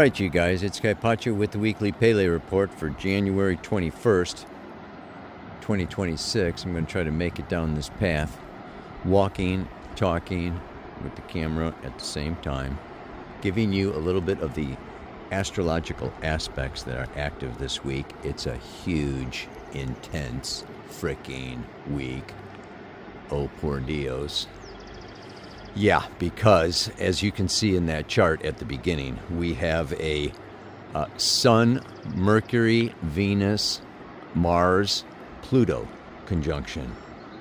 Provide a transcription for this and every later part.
Alright, you guys, it's Kaipacho with the weekly Pele report for January 21st, 2026. I'm going to try to make it down this path, walking, talking with the camera at the same time, giving you a little bit of the astrological aspects that are active this week. It's a huge, intense, freaking week. Oh, por Dios. Yeah, because as you can see in that chart at the beginning, we have a Sun, Mercury, Venus, Mars, Pluto conjunction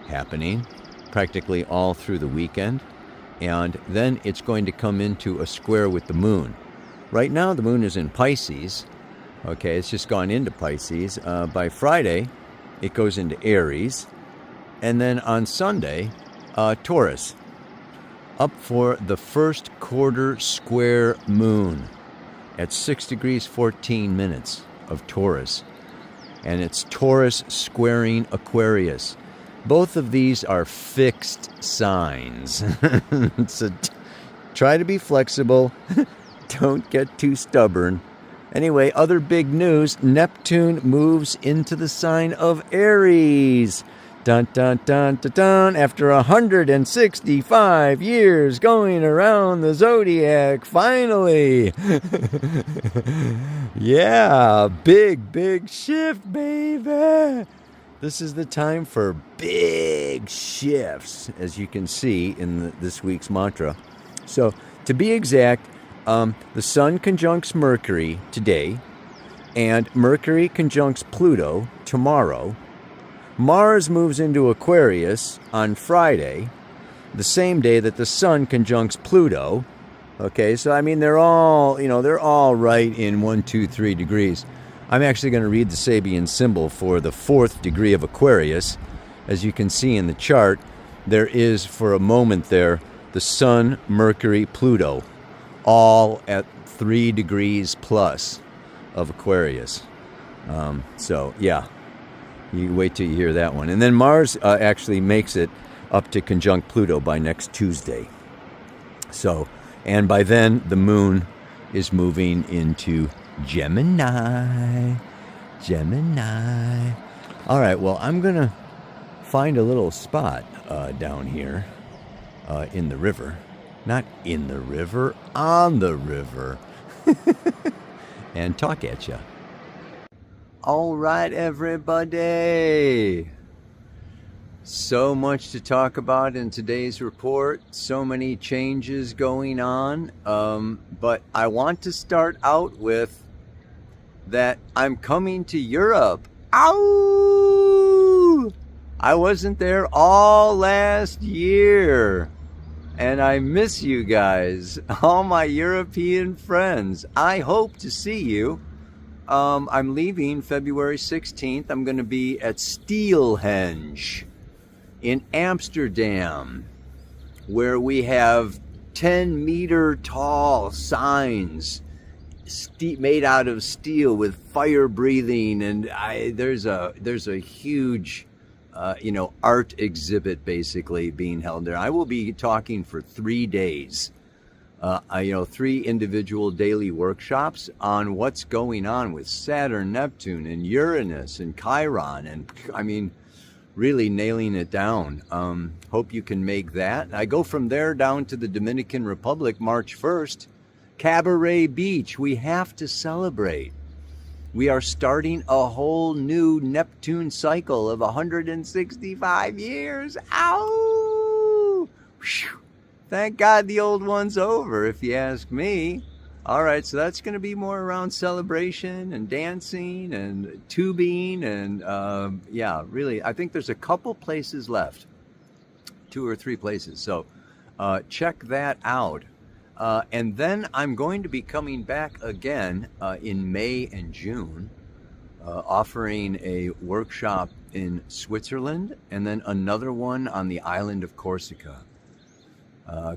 happening practically all through the weekend. And then it's going to come into a square with the moon. Right now, the moon is in Pisces. Okay, it's just gone into Pisces. By Friday, it goes into Aries. And then on Sunday, Taurus. Up for the first quarter square moon at 6 degrees 14 minutes of Taurus. And it's Taurus squaring Aquarius. Both of these are fixed signs. So try to be flexible. Don't get too stubborn. Anyway, other big news. Neptune moves into the sign of Aries. Dun, dun, dun, dun, dun. After 165 years going around the zodiac, finally. Yeah, big shift, baby. This is the time for big shifts, as you can see in this week's mantra. So, to be exact, the Sun conjuncts Mercury today, and Mercury conjuncts Pluto tomorrow. Mars moves into Aquarius on Friday, the same day that the Sun conjuncts Pluto. Okay, so I mean, they're all right in 1, 2, 3 degrees. I'm actually going to read the Sabian symbol for the 4th degree of Aquarius. As you can see in the chart, there is, for a moment there, the Sun, Mercury, Pluto, all at 3 degrees plus of Aquarius. So, yeah. You wait till you hear that one. And then Mars actually makes it up to conjunct Pluto by next Tuesday. So, and by then, the moon is moving into Gemini. All right, well, I'm going to find a little spot down here in the river. Not in the river, on the river. And talk at you. All right, everybody. So much to talk about in today's report. So many changes going on. But I want to start out with that I'm coming to Europe. Ow! I wasn't there all last year. And I miss you guys, all my European friends. I hope to see you. I'm leaving February 16th. I'm going to be at Stilhenge in Amsterdam, where we have 10-meter tall signs made out of steel with fire breathing, and there's a huge art exhibit basically being held there. I will be talking for 3 days. 3 individual daily workshops on what's going on with Saturn, Neptune, and Uranus, and Chiron, and I mean, really nailing it down. Hope you can make that. I go from there down to the Dominican Republic, March 1st, Cabaret Beach. We have to celebrate. We are starting a whole new Neptune cycle of 165 years. Ow! Whew. Thank God the old one's over, if you ask me. All right, so that's going to be more around celebration and dancing and tubing and, really, I think there's a couple places left, 2 or 3 places. So check that out. And then I'm going to be coming back again in May and June, offering a workshop in Switzerland and then another one on the island of Corsica.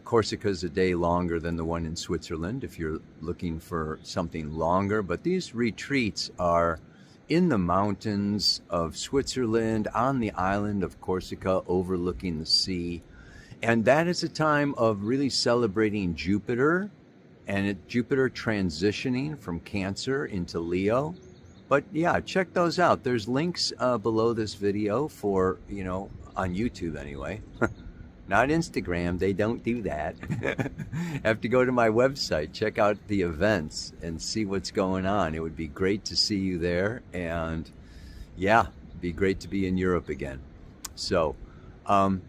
Corsica is a day longer than the one in Switzerland if you're looking for something longer. But these retreats are in the mountains of Switzerland, on the island of Corsica, overlooking the sea. And that is a time of really celebrating Jupiter and Jupiter transitioning from Cancer into Leo. But yeah, check those out. There's links below this video for, on YouTube anyway. Not Instagram, they don't do that. Have to go to my website, check out the events and see what's going on. It would be great to see you there, and yeah, it'd be great to be in Europe again. So, and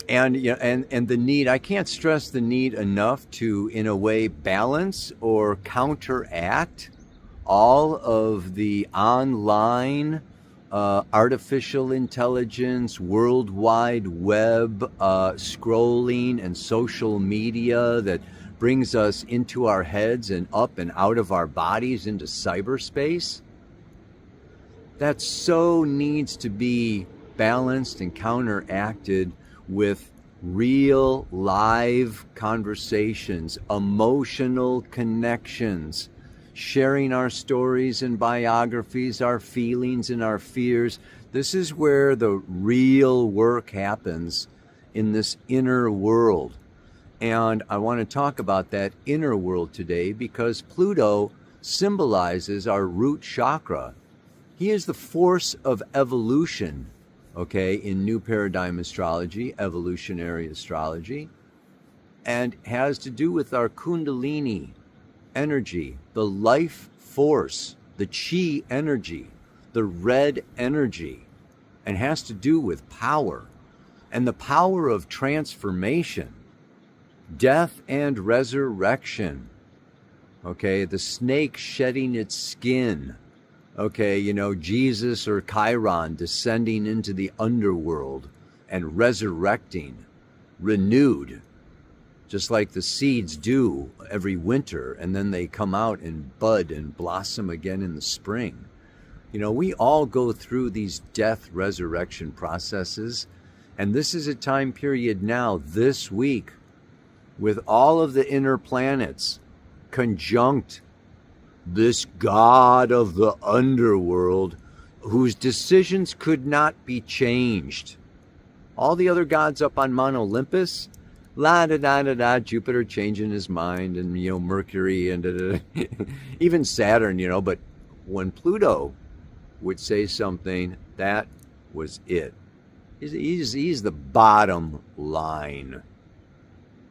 the need, I can't stress the need enough to, in a way, balance or counteract all of the online artificial intelligence, World Wide Web, scrolling and social media that brings us into our heads and up and out of our bodies into cyberspace. That so needs to be balanced and counteracted with real live conversations, emotional connections, sharing our stories and biographies, our feelings and our fears. This is where the real work happens in this inner world. And I want to talk about that inner world today because Pluto symbolizes our root chakra. He is the force of evolution, okay, in New Paradigm Astrology, evolutionary astrology, and has to do with our Kundalini energy, the life force, the chi energy, the red energy, and has to do with power and the power of transformation, death and resurrection. Okay, the snake shedding its skin. Okay, Jesus or Chiron descending into the underworld and resurrecting, renewed, just like the seeds do every winter, and then they come out and bud and blossom again in the spring. We all go through these death resurrection processes, and this is a time period now, this week, with all of the inner planets conjunct this god of the underworld whose decisions could not be changed. All the other gods up on Mount Olympus, Jupiter changing his mind, and Mercury and even Saturn, but when Pluto would say something, that was it. He's the bottom line.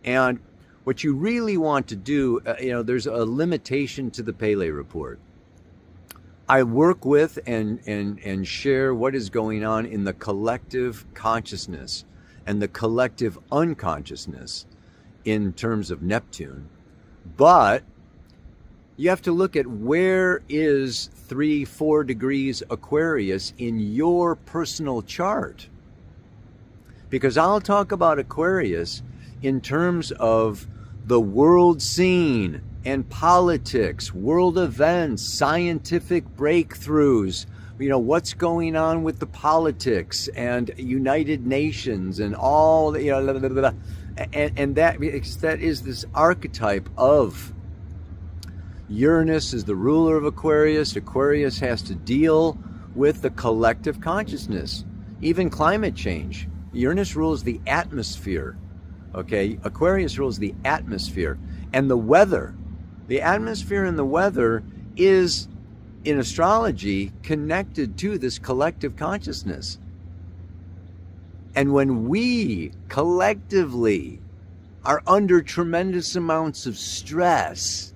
And what you really want to do, there's a limitation to the Pele report. I work with and share what is going on in the collective consciousness and the collective unconsciousness in terms of Neptune. But you have to look at where is 3-4 degrees Aquarius in your personal chart. Because I'll talk about Aquarius in terms of the world scene and politics, world events, scientific breakthroughs, what's going on with the politics and United Nations and all, and that is this archetype of Uranus is the ruler of Aquarius. Aquarius has to deal with the collective consciousness, even climate change. Uranus rules the atmosphere. Okay, Aquarius rules the atmosphere and the weather. The atmosphere and the weather is, in astrology, connected to this collective consciousness. And when we collectively are under tremendous amounts of stress,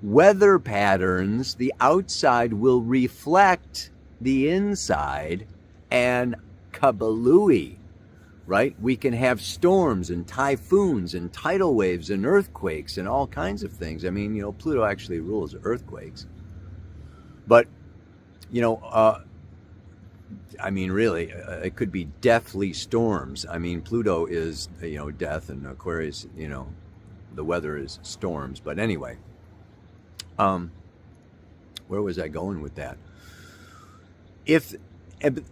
weather patterns, the outside will reflect the inside, and kabalooey. Right? We can have storms and typhoons and tidal waves and earthquakes and all kinds of things. I mean, Pluto actually rules earthquakes. But, really, it could be deathly storms. I mean, Pluto is, death, and Aquarius, the weather is storms. But anyway, where was I going with that?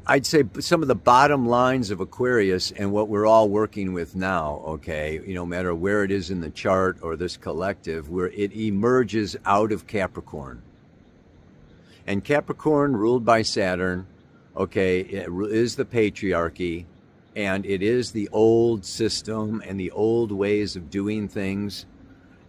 I'd say some of the bottom lines of Aquarius and what we're all working with now, okay, no matter where it is in the chart or this collective, where it emerges out of Capricorn. And Capricorn, ruled by Saturn, okay, it is the patriarchy, And it is the old system and the old ways of doing things,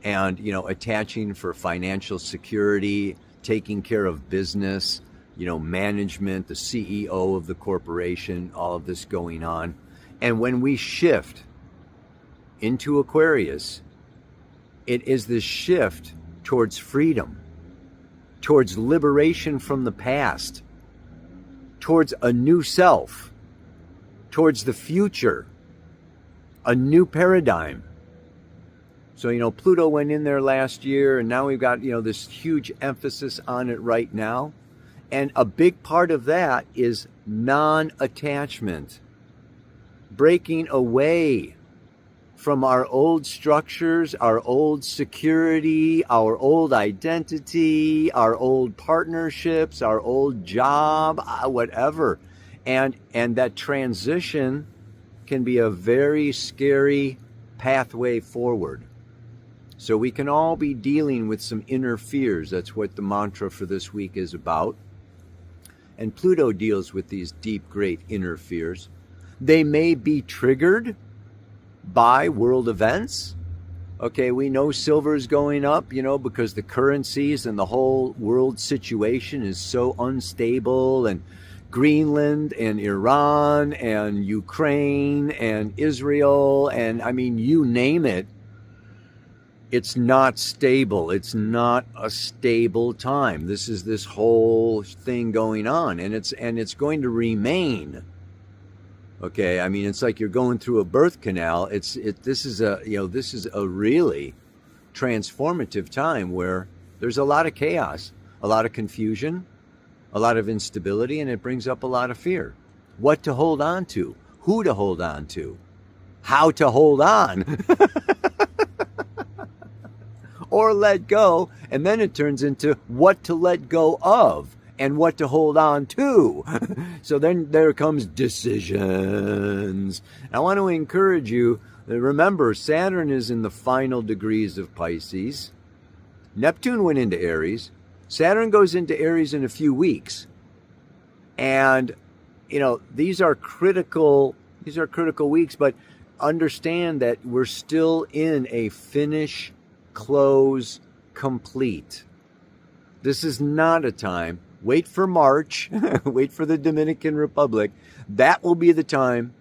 and, attaching for financial security, taking care of business, management, the CEO of the corporation, all of this going on. And when we shift into Aquarius, it is this shift towards freedom, towards liberation from the past, towards a new self, towards the future, a new paradigm. So, Pluto went in there last year, and now we've got, this huge emphasis on it right now. And a big part of that is non-attachment, breaking away from our old structures, our old security, our old identity, our old partnerships, our old job, whatever. And that transition can be a very scary pathway forward. So we can all be dealing with some inner fears. That's what the mantra for this week is about. And Pluto deals with these deep, great inner fears. They may be triggered by world events. Okay, we know silver is going up, because the currencies and the whole world situation is so unstable, and Greenland and Iran and Ukraine and Israel, and you name it, it's not stable. It's not a stable time. This is this whole thing going on, and it's going to remain. Okay, it's like you're going through a birth canal. This is a really transformative time where there's a lot of chaos, a lot of confusion, a lot of instability, and it brings up a lot of fear. What to hold on to, who to hold on to, how to hold on, or let go, and then it turns into what to let go of and what to hold on to. So then there comes decisions. I want to encourage you, remember, Saturn is in the final degrees of Pisces. Neptune went into Aries. Saturn goes into Aries in a few weeks. And, these are critical weeks, but understand that we're still in a finish, close, complete. This is not a time. Wait for March. Wait for the Dominican Republic. That will be the time,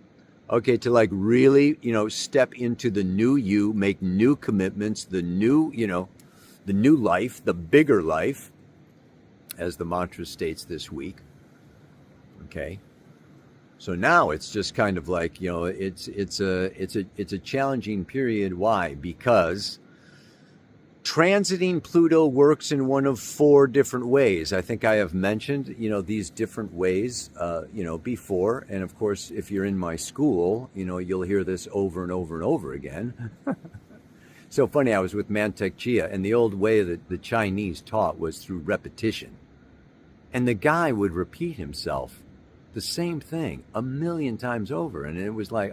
to really, step into the new you, make new commitments, the new life, the bigger life, as the mantra states this week. Okay. So now it's just kind of like, it's a challenging period. Why? Because transiting Pluto works in one of 4 different ways. I think I have mentioned, these different ways, before. And of course, if you're in my school, you'll hear this over and over and over again. So funny, I was with Mantek Chia, and the old way that the Chinese taught was through repetition. And the guy would repeat himself the same thing 1,000,000 times over. And it was like,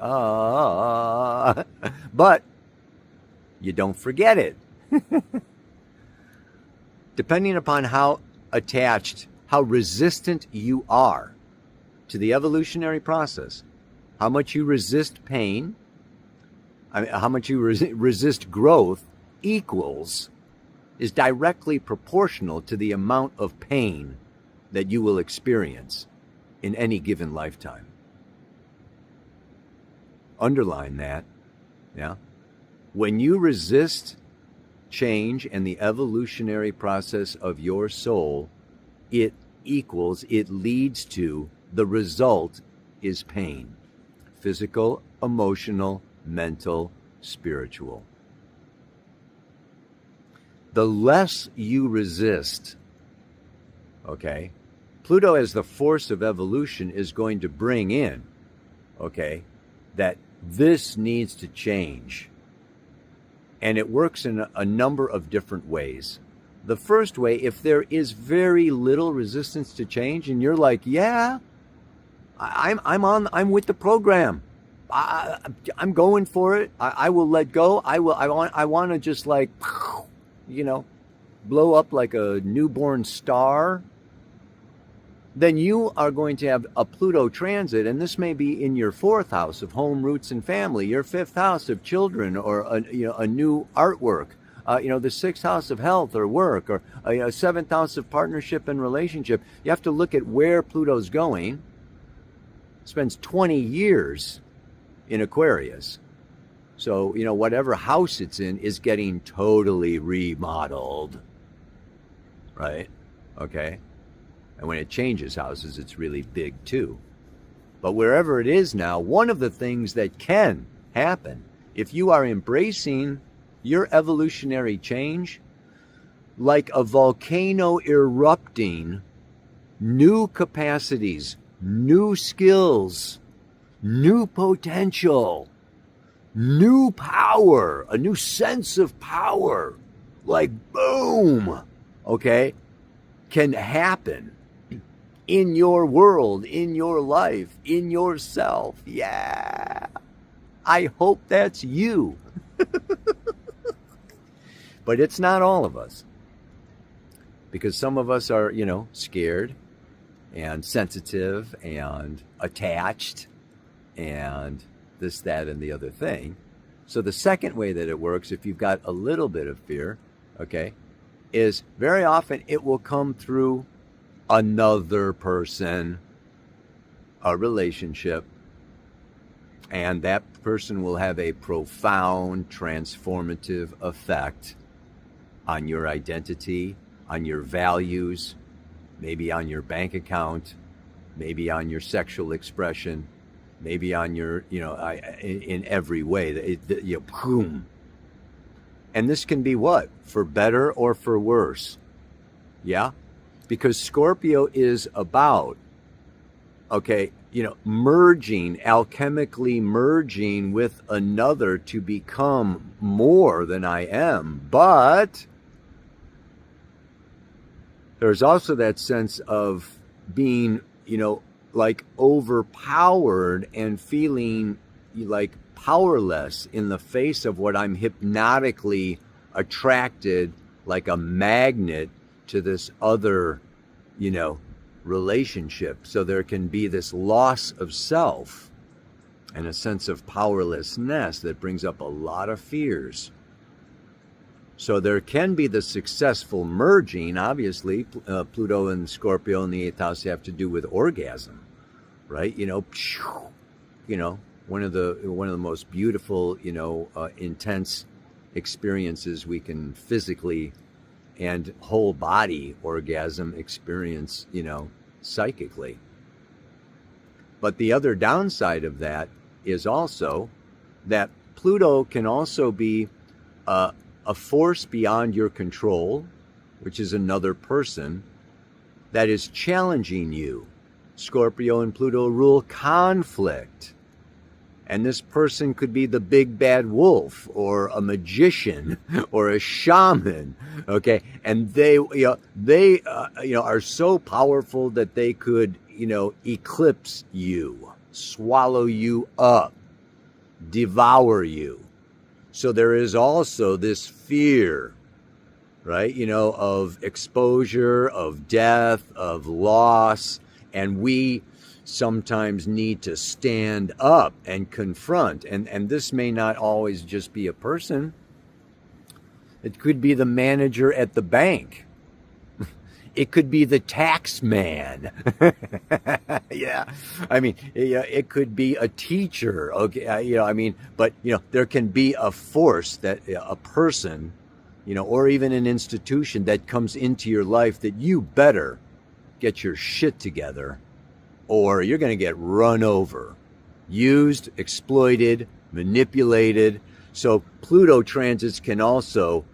but you don't forget it. Depending upon how attached, how resistant you are to the evolutionary process, how much you resist pain, how much you resist growth is directly proportional to the amount of pain that you will experience in any given lifetime. Underline that. Yeah. When you resist change and the evolutionary process of your soul, it leads to, the result is pain. Physical, emotional, mental, spiritual. The less you resist, okay, Pluto as the force of evolution is going to bring in, okay, that this needs to change. And it works in a number of different ways. The first way, if there is very little resistance to change, and you're like, yeah, I'm with the program. I'm going for it. I will let go. I want to just like, blow up like a newborn star. then you are going to have a Pluto transit, and this may be in your 4th house of home, roots, and family, your 5th house of children, or a new artwork, the 6th house of health or work, or 7th house of partnership and relationship. You have to look at where Pluto's going. Spends 20 years in Aquarius. So, whatever house it's in is getting totally remodeled. Right? Okay? And when it changes houses, it's really big too. But wherever it is now, one of the things that can happen, if you are embracing your evolutionary change, like a volcano erupting, new capacities, new skills, new potential, new power, a new sense of power, like boom, okay, can happen in your world, in your life, in yourself. Yeah. I hope that's you. But it's not all of us. Because some of us are, scared and sensitive and attached and this, that, and the other thing. So the second way that it works, if you've got a little bit of fear, okay, is very often it will come through another person, a relationship, and that person will have a profound transformative effect on your identity, on your values, maybe on your bank account, maybe on your sexual expression, maybe on your, in every way. Boom. And this can be what? For better or for worse. Yeah? Because Scorpio is about, merging, alchemically merging with another to become more than I am. But there's also that sense of being, like overpowered and feeling like powerless in the face of what I'm hypnotically attracted like a magnet to this other, relationship. So there can be this loss of self and a sense of powerlessness that brings up a lot of fears. So there can be the successful merging. Obviously, Pluto and Scorpio in the 8th house have to do with orgasm, right? One of the most beautiful, intense experiences we can physically and whole body orgasm experience, psychically. But the other downside of that is also that Pluto can also be a force beyond your control, which is another person that is challenging you. Scorpio and Pluto rule conflict. And this person could be the big bad wolf or a magician or a shaman, okay? And they are so powerful that they could, eclipse you, swallow you up, devour you. So there is also this fear, right? Of exposure, of death, of loss, and we sometimes need to stand up and confront. And this may not always just be a person. It could be the manager at the bank. It could be the tax man. Yeah. It could be a teacher. Okay. But there can be a force that a person, or even an institution that comes into your life that you better get your shit together, or you're going to get run over, used, exploited, manipulated. So Pluto transits can also,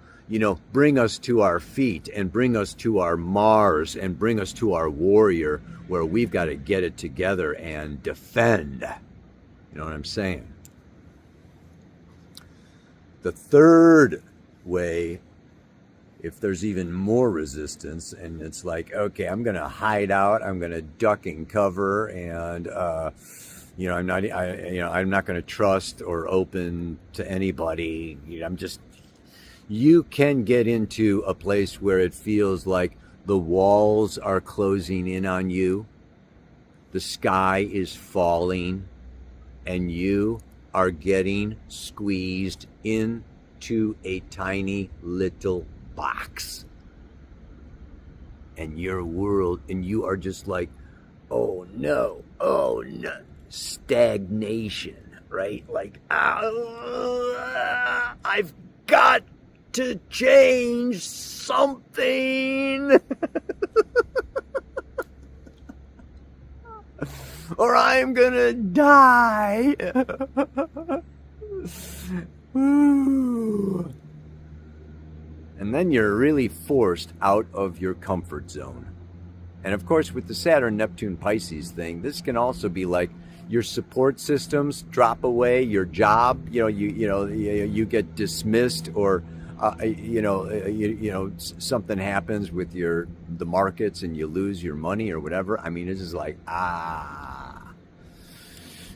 bring us to our feet and bring us to our Mars and bring us to our warrior, where we've got to get it together and defend. You know what I'm saying? The third way, if there's even more resistance, and it's like, okay, I'm going to hide out, I'm going to duck and cover, and I'm not going to trust or open to anybody. You can get into a place where it feels like The walls are closing in on you. The sky is falling, and you are getting squeezed into a tiny little box. And your world, and you are just like, oh no, stagnation, right? Like, I've got to change something. Or I'm gonna die. And then you're really forced out of your comfort zone. And of course, with the Saturn, Neptune, Pisces thing, this can also be like your support systems drop away, your job, you get dismissed, or something happens with the markets and you lose your money or whatever. I mean, it's just like,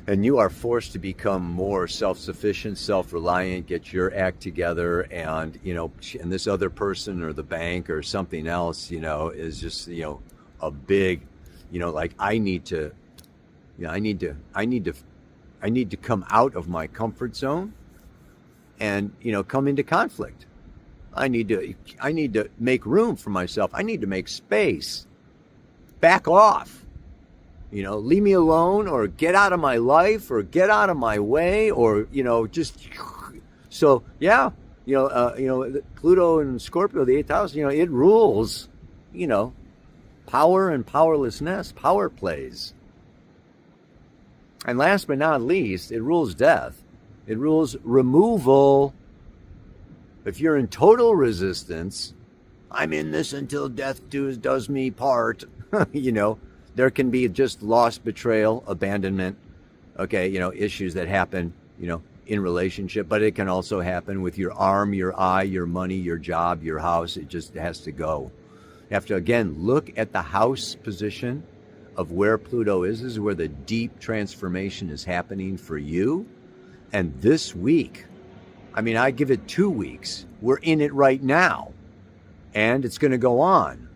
and you are forced to become more self-sufficient, self-reliant, get your act together, and and this other person or the bank or something else, is just a big, like I need to come out of my comfort zone and come into conflict. I need to make room for myself. I need to make space. Back off. Leave me alone, or get out of my life, or get out of my way, or just so yeah. Pluto and Scorpio, the 8th house. It rules. Power and powerlessness, power plays. And last but not least, it rules death. It rules removal. If you're in total resistance, I'm in this until death does me part. There can be just loss, betrayal, abandonment. Okay, issues that happen, in relationship, but it can also happen with your arm, your eye, your money, your job, your house. It just has to go. You have to, again, look at the house position of where Pluto is. This is where the deep transformation is happening for you. And this week, I give it 2 weeks. We're in it right now. And it's going to go on.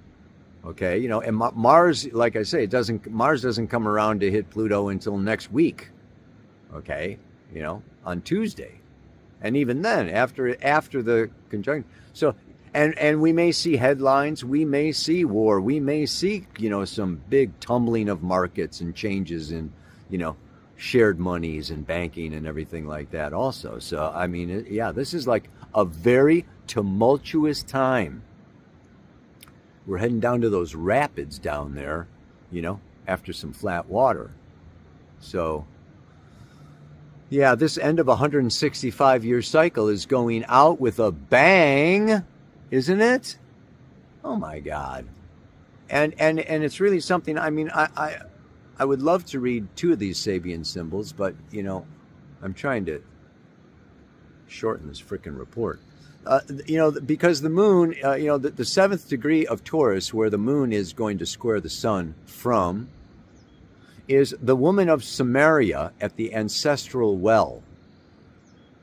Okay, and Mars, like I say, Mars doesn't come around to hit Pluto until next week. Okay, on Tuesday. And even then, after the conjunction. So, and we may see headlines, we may see war, we may see, some big tumbling of markets and changes in, shared monies and banking and everything like that also. So, this is like a very tumultuous time. We're heading down to those rapids down there, after some flat water. So, yeah, this end of a 165-year cycle is going out with a bang, isn't it? Oh my God. And it's really something. I would love to read 2 of these Sabian symbols, but I'm trying to shorten this frickin' report. Because the moon, the 7th degree of Taurus, where the moon is going to square the sun from, is the woman of Samaria at the ancestral well.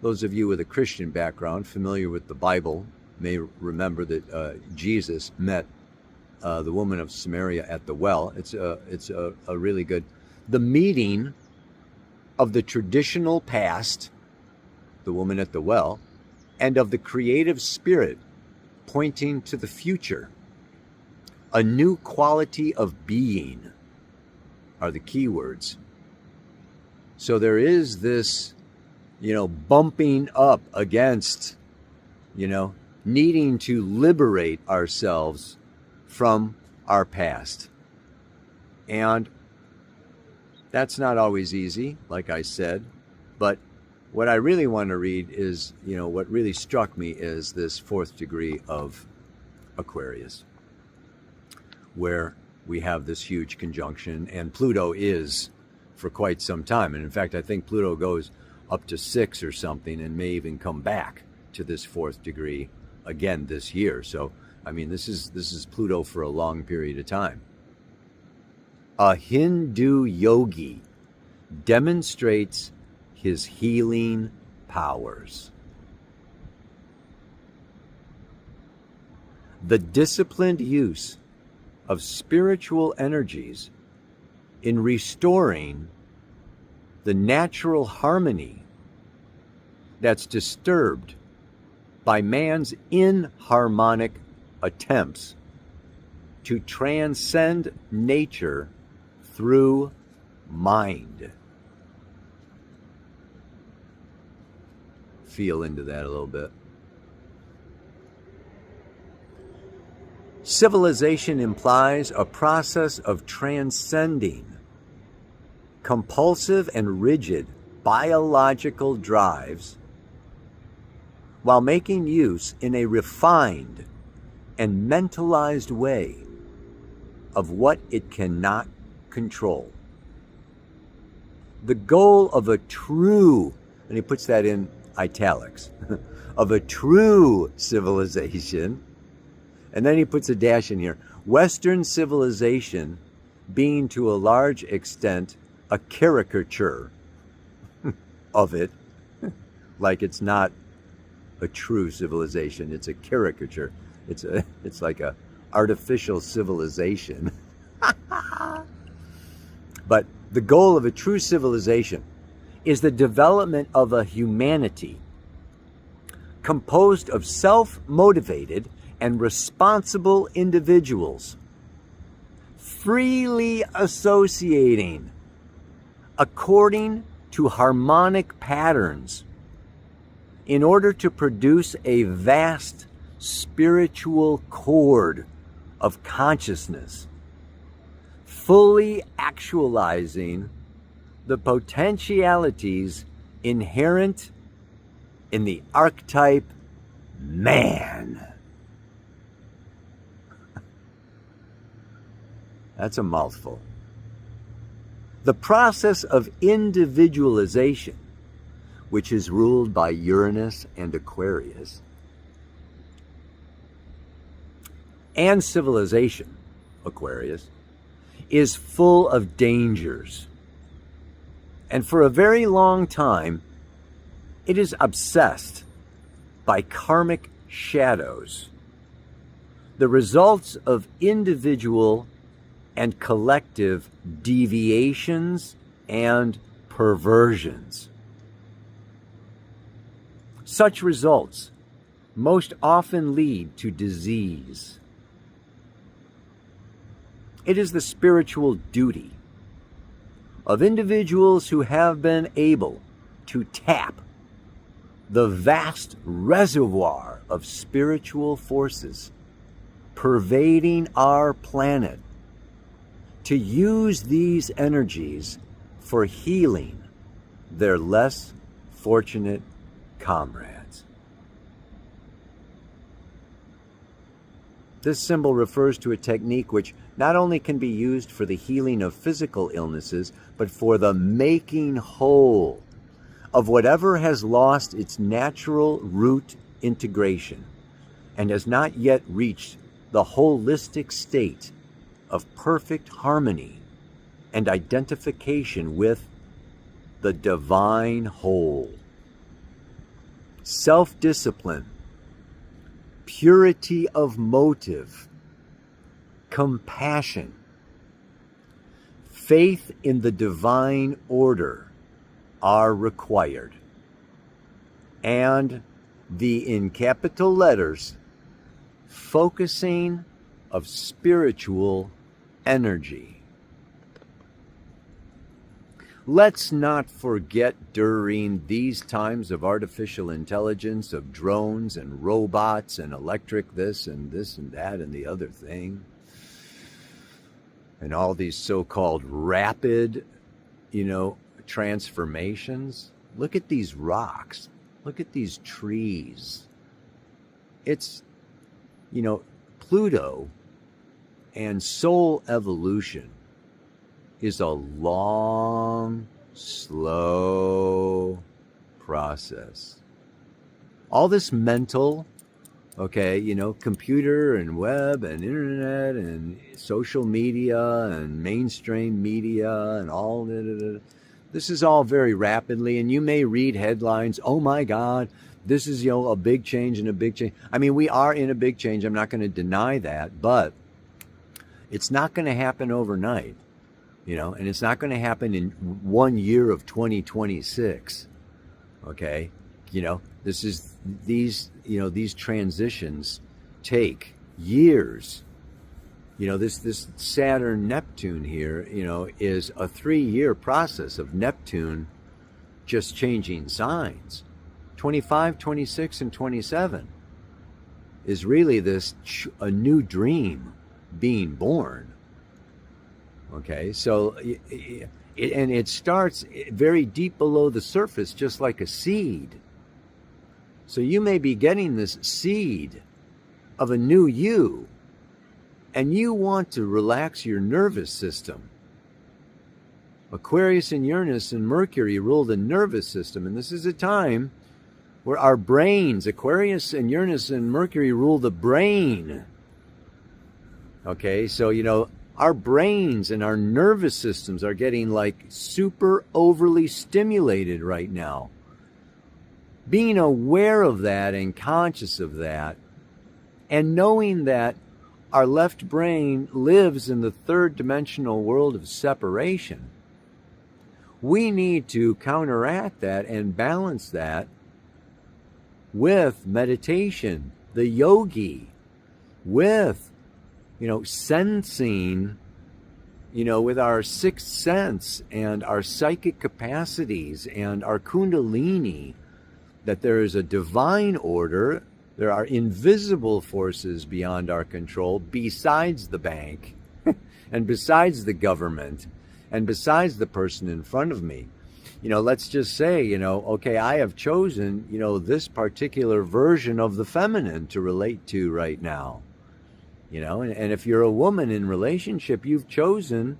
Those of you with a Christian background, familiar with the Bible, may remember that Jesus met the woman of Samaria at the well. It's a really good, the meeting of the traditional past, the woman at the well, and of the creative spirit pointing to the future. A new quality of being are the key words. So there is this, bumping up against, needing to liberate ourselves from our past. And that's not always easy, like I said, but what I really want to read is, what really struck me is this 4th degree of Aquarius, where we have this huge conjunction, and Pluto is for quite some time. And in fact, I think Pluto goes up to 6 or something and may even come back to this 4th degree again this year. So, this is Pluto for a long period of time. A Hindu yogi demonstrates his healing powers. The disciplined use of spiritual energies in restoring the natural harmony that's disturbed by man's inharmonic attempts to transcend nature through mind. Feel into that a little bit. Civilization implies a process of transcending compulsive and rigid biological drives while making use in a refined and mentalized way of what it cannot control. The goal of a true, and he puts that in italics, of a true civilization, and then he puts a dash in here, Western civilization being to a large extent a caricature of it, like it's not a true civilization, it's a caricature. It's like a artificial civilization. But the goal of a true civilization is the development of a humanity composed of self-motivated and responsible individuals, freely associating according to harmonic patterns in order to produce a vast spiritual chord of consciousness, fully actualizing the potentialities inherent in the archetype man. That's a mouthful. The process of individualization, which is ruled by Uranus and Aquarius, and civilization, Aquarius, is full of dangers. And for a very long time, it is obsessed by karmic shadows, the results of individual and collective deviations and perversions. Such results most often lead to disease. It is the spiritual duty of individuals who have been able to tap the vast reservoir of spiritual forces pervading our planet to use these energies for healing their less fortunate comrades. This symbol refers to a technique which not only can be used for the healing of physical illnesses, but for the making whole of whatever has lost its natural root integration and has not yet reached the holistic state of perfect harmony and identification with the divine whole. Self-discipline, purity of motive, compassion, faith in the divine order are required. And the, in capital letters, focusing of spiritual energy. Let's not forget during these times of artificial intelligence, of drones and robots and electric this and that and the other thing, and all these so-called rapid, transformations. Look at these rocks. Look at these trees. It's, Pluto and soul evolution is a long, slow process. All this mental, computer and web and internet and social media and mainstream media and all that. This is all very rapidly, and you may read headlines, oh my God, this is, a big change and a big change. I mean, we are in a big change. I'm not going to deny that, but It's not going to happen overnight, and it's not going to happen in 1 year of 2026. Okay. These transitions take years. This Saturn Neptune here, is a 3-year process of Neptune just changing signs. 25, 26, and 27 is really a new dream being born. Okay, so it starts very deep below the surface, just like a seed. So you may be getting this seed of a new you, and you want to relax your nervous system. Aquarius and Uranus and Mercury rule the nervous system, and this is a time where our brains, Aquarius and Uranus and Mercury rule the brain. Okay, so our brains and our nervous systems are getting like super overly stimulated right now. Being aware of that and conscious of that, and knowing that our left brain lives in the third dimensional world of separation, we need to counteract that and balance that with meditation, the yogi, with, sensing, with our sixth sense and our psychic capacities and our kundalini, that there is a divine order. There are invisible forces beyond our control, besides the bank and besides the government and besides the person in front of me. Let's just say, okay, I have chosen, this particular version of the feminine to relate to right now. And if you're a woman in relationship, you've chosen,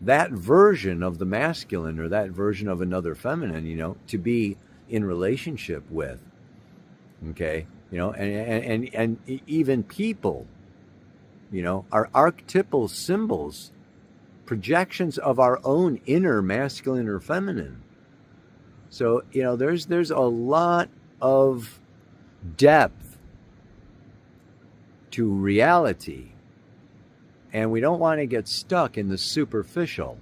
that version of the masculine or that version of another feminine, to be in relationship with. Okay, and even people, are archetypal symbols, projections of our own inner masculine or feminine. So, there's a lot of depth to reality, and we don't want to get stuck in the superficial,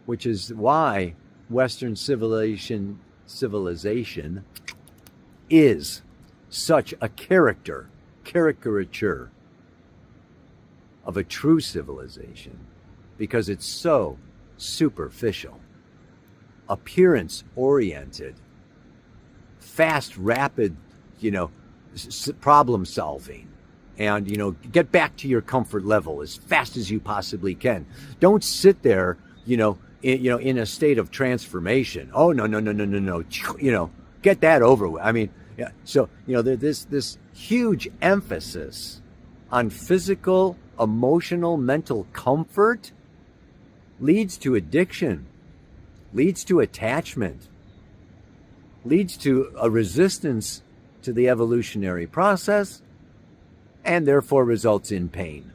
which is why Western civilization is such a caricature of a true civilization, because it's so superficial, appearance oriented, fast, rapid, problem solving, and get back to your comfort level as fast as you possibly can. Don't sit there in a state of transformation. Oh, no. Get that over with. I mean, yeah. So, there's this huge emphasis on physical, emotional, mental comfort leads to addiction, leads to attachment, leads to a resistance to the evolutionary process, and therefore results in pain.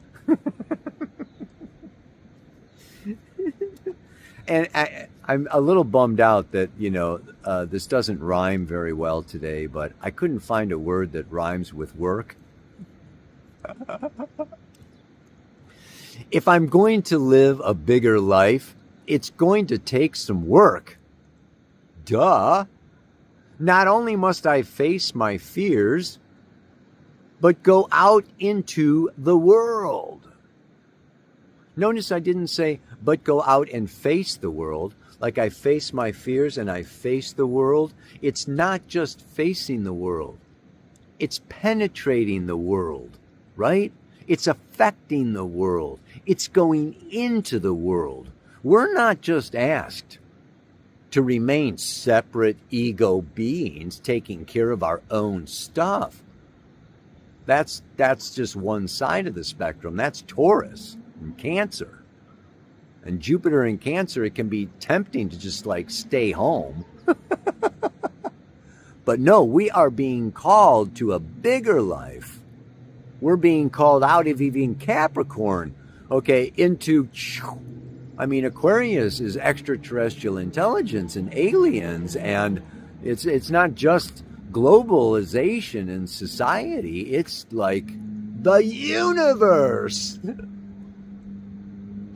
And I'm a little bummed out that, this doesn't rhyme very well today, but I couldn't find a word that rhymes with work. If I'm going to live a bigger life, it's going to take some work. Duh. Not only must I face my fears, but go out into the world. Notice I didn't say, but go out and face the world, like I face my fears and I face the world. It's not just facing the world. It's penetrating the world, right? It's affecting the world. It's going into the world. We're not just asked to remain separate ego beings taking care of our own stuff. That's just one side of the spectrum. That's Taurus and Cancer. And Jupiter in Cancer, it can be tempting to just stay home. But no, we are being called to a bigger life. We're being called out of even Capricorn, okay, into, Aquarius is extraterrestrial intelligence and aliens, and it's not just globalization in society, it's like the universe.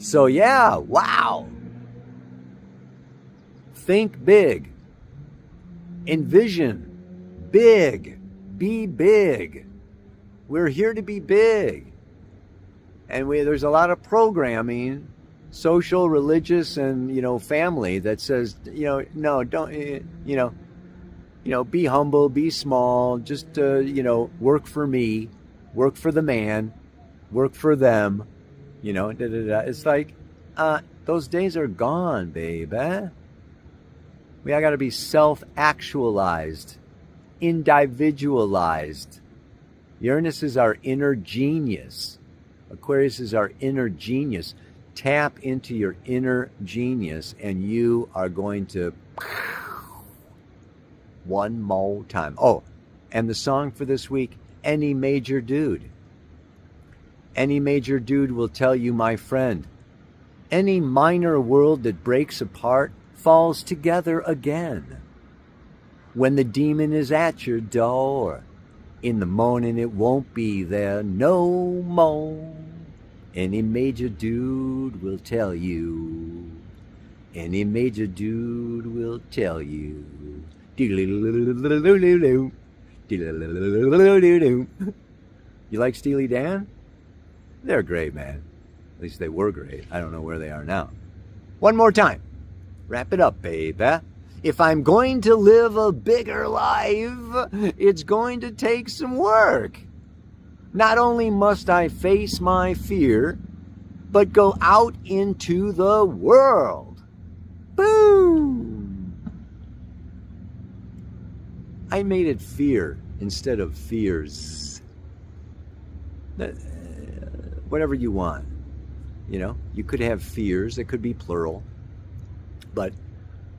So yeah, wow. Think big. Envision big. Be big. We're here to be big. And there's a lot of programming, social, religious, and, family that says, no, don't, be humble, be small, just, work for me, work for the man, work for them, It's like, those days are gone, baby. We got to be self-actualized, individualized. Uranus is our inner genius. Aquarius is our inner genius. Tap into your inner genius and you are going to one more time. Oh, and the song for this week, Any Major Dude. Any major dude will tell you, my friend, any minor world that breaks apart falls together again. When the demon is at your door, in the morning it won't be there no more. Any major dude will tell you. Any major dude will tell you. You like Steely Dan? They're great, man. At least they were great. I don't know where they are now. One more time. Wrap it up, baby. If I'm going to live a bigger life, it's going to take some work. Not only must I face my fear, but go out into the world. Boom! I made it fear instead of fears. Whatever you want. You could have fears. It could be plural. But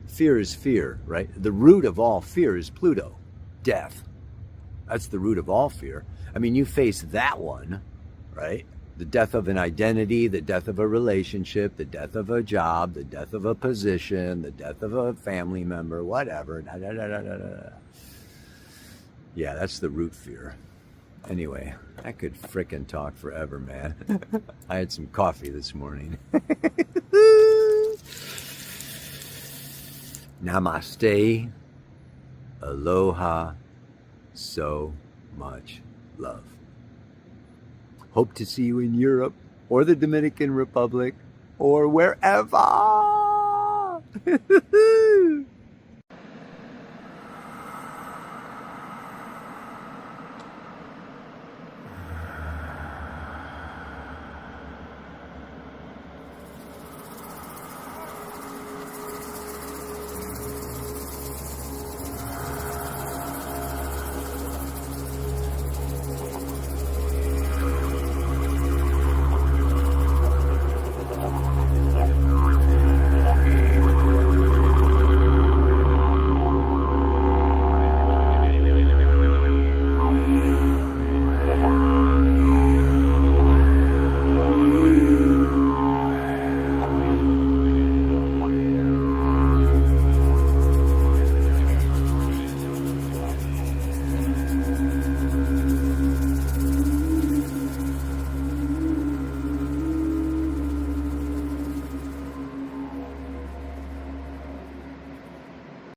fear is fear, right? The root of all fear is Pluto, death. That's the root of all fear. I mean, you face that one, right? The death of an identity, the death of a relationship, the death of a job, the death of a position, the death of a family member, whatever. Yeah, that's the root fear. Anyway, I could frickin' talk forever, man. I had some coffee this morning. Namaste. Aloha. So much love. Hope to see you in Europe or the Dominican Republic or wherever.